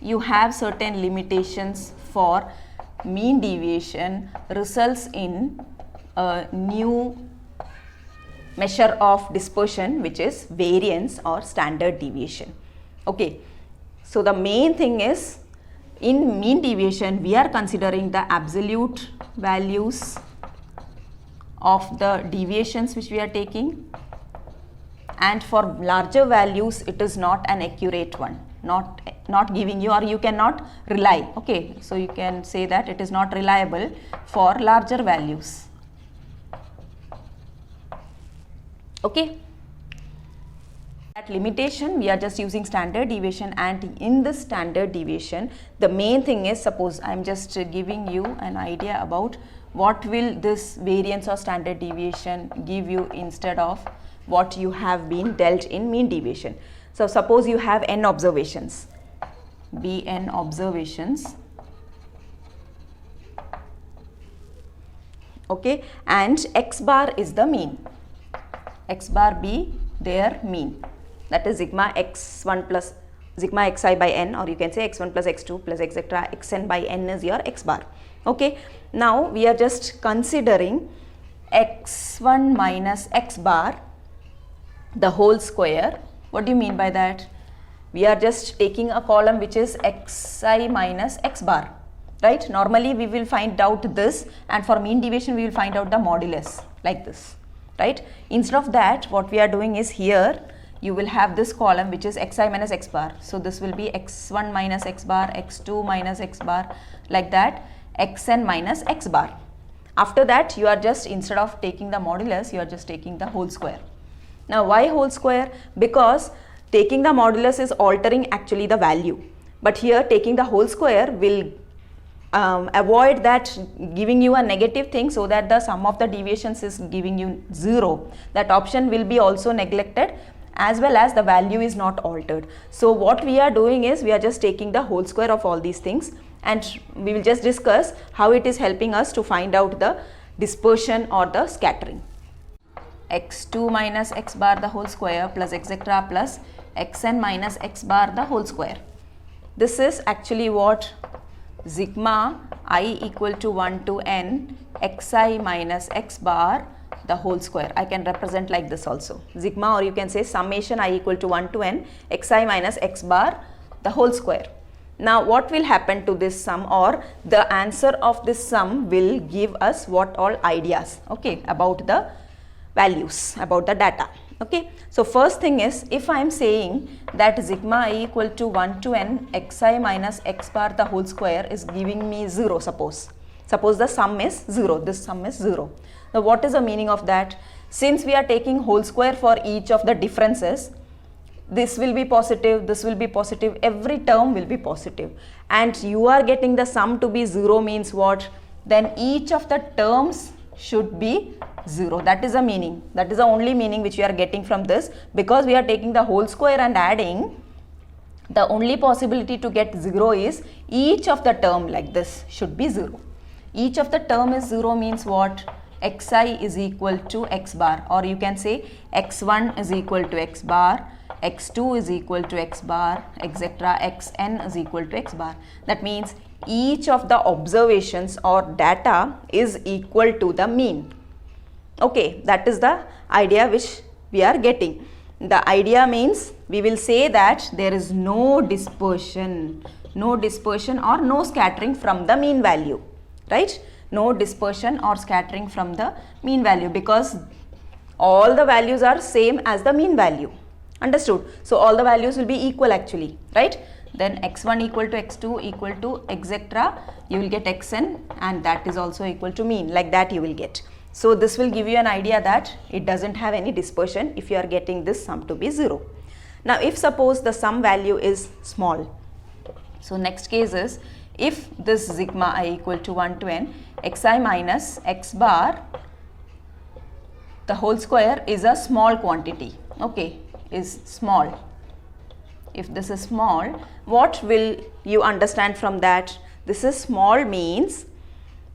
you have certain limitations for mean deviation results in a new measure of dispersion, which is variance or standard deviation. Okay, so the main thing is, in mean deviation we are considering the absolute values of the deviations which we are taking, and for larger values it is not an accurate one, not giving you, or you cannot rely. Okay, so you can say that it is not reliable for larger values. Okay, at limitation we are just using standard deviation, and in this standard deviation the main thing is, suppose I am just giving you an idea about what will this variance or standard deviation give you instead of what you have been dealt in mean deviation. So suppose you have n observations, bn observations, okay, and x bar is the mean, x bar be their mean, that is sigma x1 plus sigma xi by n, or you can say x1 plus x2 plus etc. xn by n is your x bar. Okay, now we are just considering x1 minus x bar the whole square. What do you mean by that? We are just taking a column which is xi minus x bar, right? Normally we will find out this, and for mean deviation we will find out the modulus like this, right? Instead of that, what we are doing is, here you will have this column which is xi minus x bar, so this will be x1 minus x bar, x2 minus x bar, like that, xn minus x bar. After that you are just, instead of taking the modulus, you are just taking the whole square. Now why whole square? Because taking the modulus is altering actually the value, but here taking the whole square will avoid that giving you a negative thing, so that the sum of the deviations is giving you 0. That option will be also neglected, as well as the value is not altered. So what we are doing is, we are just taking the whole square of all these things, and we will just discuss how it is helping us to find out the dispersion or the scattering. x2 minus x bar the whole square plus etc. plus xn minus x bar the whole square. This is actually what sigma I equal to 1 to n xi minus x bar the whole square. I can represent like this also, sigma, or you can say summation I equal to 1 to n xi minus x bar the whole square. Now what will happen to this sum, or the answer of this sum will give us what all ideas, okay, about the values, about the data. Okay, so first thing is, if I am saying that sigma I equal to 1 to n xi minus x bar the whole square is giving me 0, suppose the sum is 0, this sum is 0. Now what is the meaning of that? Since we are taking whole square for each of the differences, this will be positive, this will be positive, every term will be positive, and you are getting the sum to be 0 means what? Then each of the terms should be 0. That is the meaning, that is the only meaning which we are getting from this, because we are taking the whole square and adding. The only possibility to get 0 is each of the term like this should be 0. Each of the term is 0 means what? xi is equal to x bar, or you can say x1 is equal to x bar, x2 is equal to x bar, etc. xn is equal to x bar. That means each of the observations or data is equal to the mean. Okay, that is the idea which we are getting. The idea means, we will say that there is no dispersion or no scattering from the mean value, right? No dispersion or scattering from the mean value, because all the values are same as the mean value. Understood? So all the values will be equal actually, right? Then x1 equal to x2 equal to etc. You will get xn, and that is also equal to mean, like that you will get. So this will give you an idea that it doesn't have any dispersion if you are getting this sum to be 0. Now if suppose the sum value is small, so next case is, if this sigma I equal to 1 to n xi minus x bar the whole square is a small quantity, okay, is small. If this is small, what will you understand from that? This is small means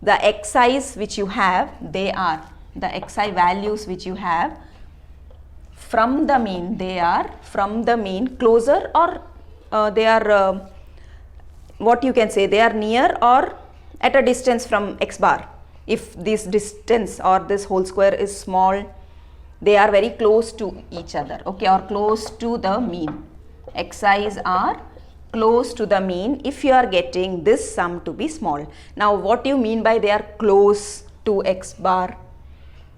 the xi's which you have, they are the xi values which you have from the mean, they are from the mean closer, or they are what you can say, they are near or at a distance from x bar. If this distance or this whole square is small, they are very close to each other, okay, or close to the mean. Xi's are close to the mean if you are getting this sum to be small. Now what do you mean by they are close to x bar?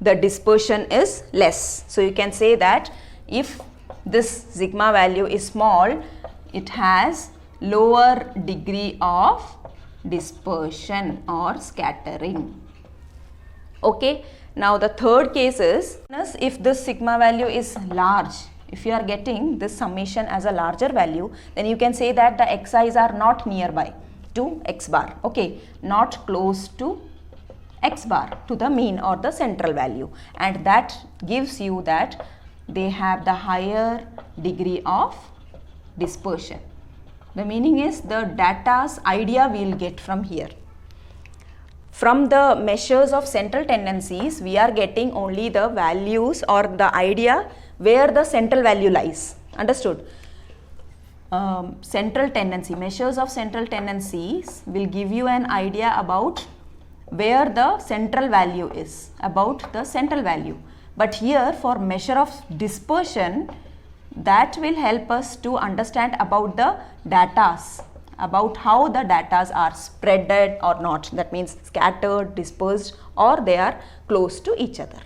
The dispersion is less. So you can say that if this sigma value is small, it has lower degree of dispersion or scattering. Okay, now the third case is if this sigma value is large. If you are getting this summation as a larger value, then you can say that the xi's are not nearby to x bar, okay, not close to x bar, to the mean or the central value, and that gives you that they have the higher degree of dispersion. The meaning is the data's idea we will get from here. From the measures of central tendencies, we are getting only the values or the idea where the central value lies. Understood? Central tendency, measures of central tendencies will give you an idea about where the central value is, about the central value. But here for measure of dispersion, that will help us to understand about the datas, about how the datas are spreaded or not. That means scattered, dispersed, or they are close to each other.